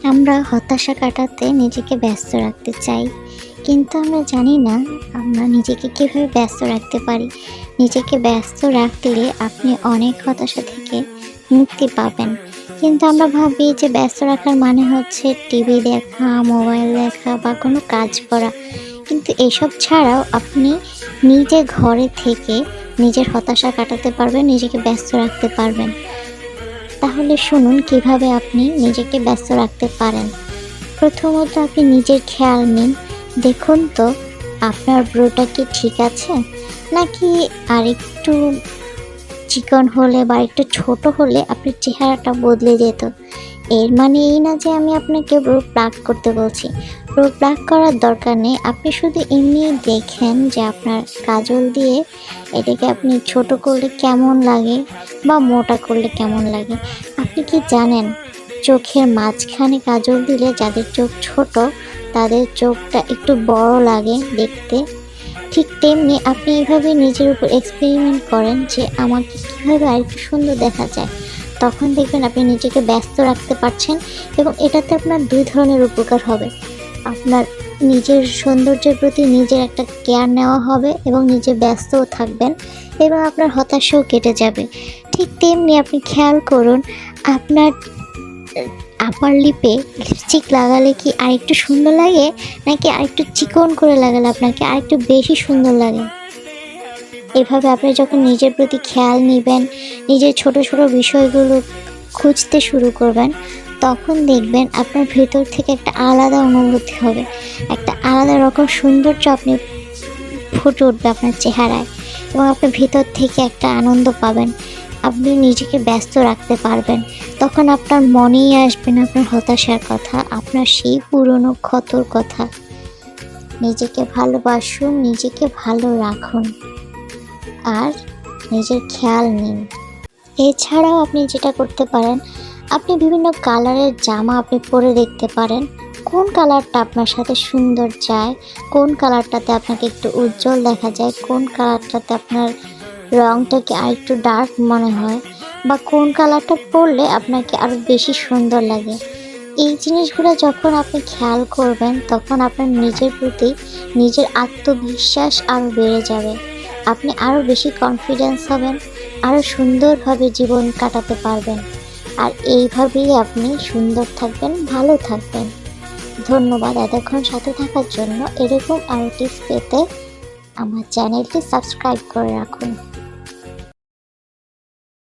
আমরা হতাশা কাটাতে নিজেকে ব্যস্ত রাখতে চাই, কিন্তু আমরা জানি না আমরা নিজেকে কীভাবে ব্যস্ত রাখতে পারি। নিজেকে ব্যস্ত রাখলে আপনি অনেক হতাশা থেকে মুক্তি পাবেন। কিন্তু আমরা ভাবি যে ব্যস্ত রাখার মানে হচ্ছে টিভি দেখা, মোবাইল দেখা বা কোনো কাজ করা। কিন্তু এসব ছাড়াও আপনি নিজে ঘরে থেকে নিজের হতাশা কাটাতে পারবেন, নিজেকে ব্যস্ত রাখতে পারবেন। তাহলে শুনুন কিভাবে আপনি নিজেকে ব্যস্ত রাখতে পারেন। প্রথমত আপনি নিজের খেয়াল নিন। দেখুন তো আপনার ব্রোটা কি ঠিক আছে, নাকি আরেকটু চিকন হলে বা একটু ছোট হলে আপনার চেহারাটা বদলে যেত। এর মানে এই না যে আমি আপনাকে ব্রো প্লাক করতে বলছি। ব্রো প্লাক করার দরকার নেই। আপনি শুধু এমনি দেখেন যে আপনার কাজল দিয়ে এটাকে আপনি ছোট করলে কেমন লাগে বা মোটা করলে কেমন লাগে। আপনি কি জানেন চোখের মাঝখানে কাজল দিলে যাদের চোখ ছোট তাদের চোখটা একটু বড় লাগে দেখতে। ঠিক তেমনি আপনি এইভাবে নিজের উপর এক্সপেরিমেন্ট করেন যে আমাকে কীভাবে আরেকটু সুন্দর দেখা যায়। তখন দেখবেন আপনি নিজেকে ব্যস্ত রাখতে পারছেন এবং এটাতে আপনার দুই ধরনের উপকার হবে। আপনার নিজের সৌন্দর্যের প্রতি নিজের একটা কেয়ার নেওয়া হবে এবং নিজে ব্যস্তও থাকবেন এবং আপনার হতাশাও কেটে যাবে। ঠিক তেমনি আপনি খেয়াল করুন আপনার আপার লিপে লিপস্টিক লাগালে কি আরেকটু সুন্দর লাগে, নাকি আরেকটু চিকন করে লাগালে আপনাকে আরেকটু বেশি সুন্দর লাগে। এভাবে আপনি যখন নিজের প্রতি খেয়াল নেবেন, নিজের ছোট ছোট বিষয়গুলো খুঁজতে শুরু করবেন, তখন দেখবেন আপনার ভেতর থেকে একটা আলাদা অনুভূতি হবে, একটা আলাদা রকম সৌন্দর্য আপনি ফুটে উঠবে আপনার চেহারায় এবং আপনার ভিতর থেকে একটা আনন্দ পাবেন। আপনি নিজেকে ব্যস্ত রাখতে পারবেন। তখন আপনার মনেই আসবে না আপনার হতাশার কথা, আপনার সেই পুরনো ক্ষতর কথা। নিজেকে ভালোবাসুন, নিজেকে ভালো রাখুন আর নিজের খেয়াল নিন। এছাড়াও আপনি যেটা করতে পারেন, আপনি বিভিন্ন কালারের জামা আপনি পরে দেখতে পারেন। কোন কালারটা আপনার সাথে সুন্দর যায়, কোন কালারটাতে আপনাকে একটু উজ্জ্বল দেখা যায়, কোন কালারটাতে আপনার রঙটাকে আরেকটু ডার্ক মনে হয়, বা কোন কালারটা পরলে আপনাকে আরও বেশি সুন্দর লাগে। এই জিনিসগুলো যখন আপনি খেয়াল করবেন তখন আপনার নিজের প্রতি নিজের আত্মবিশ্বাস আরও বেড়ে যাবে। আপনি আরও বেশি কনফিডেন্স হবেন, আরও সুন্দরভাবে জীবন কাটাতে পারবেন। আর এইভাবেই আপনি সুন্দর থাকবেন, ভালো থাকবেন। ধন্যবাদ এতক্ষণ সাথে থাকার জন্য। এরকম আরও টিপস পেতে আমার চ্যানেলটি সাবস্ক্রাইব করে রাখুন।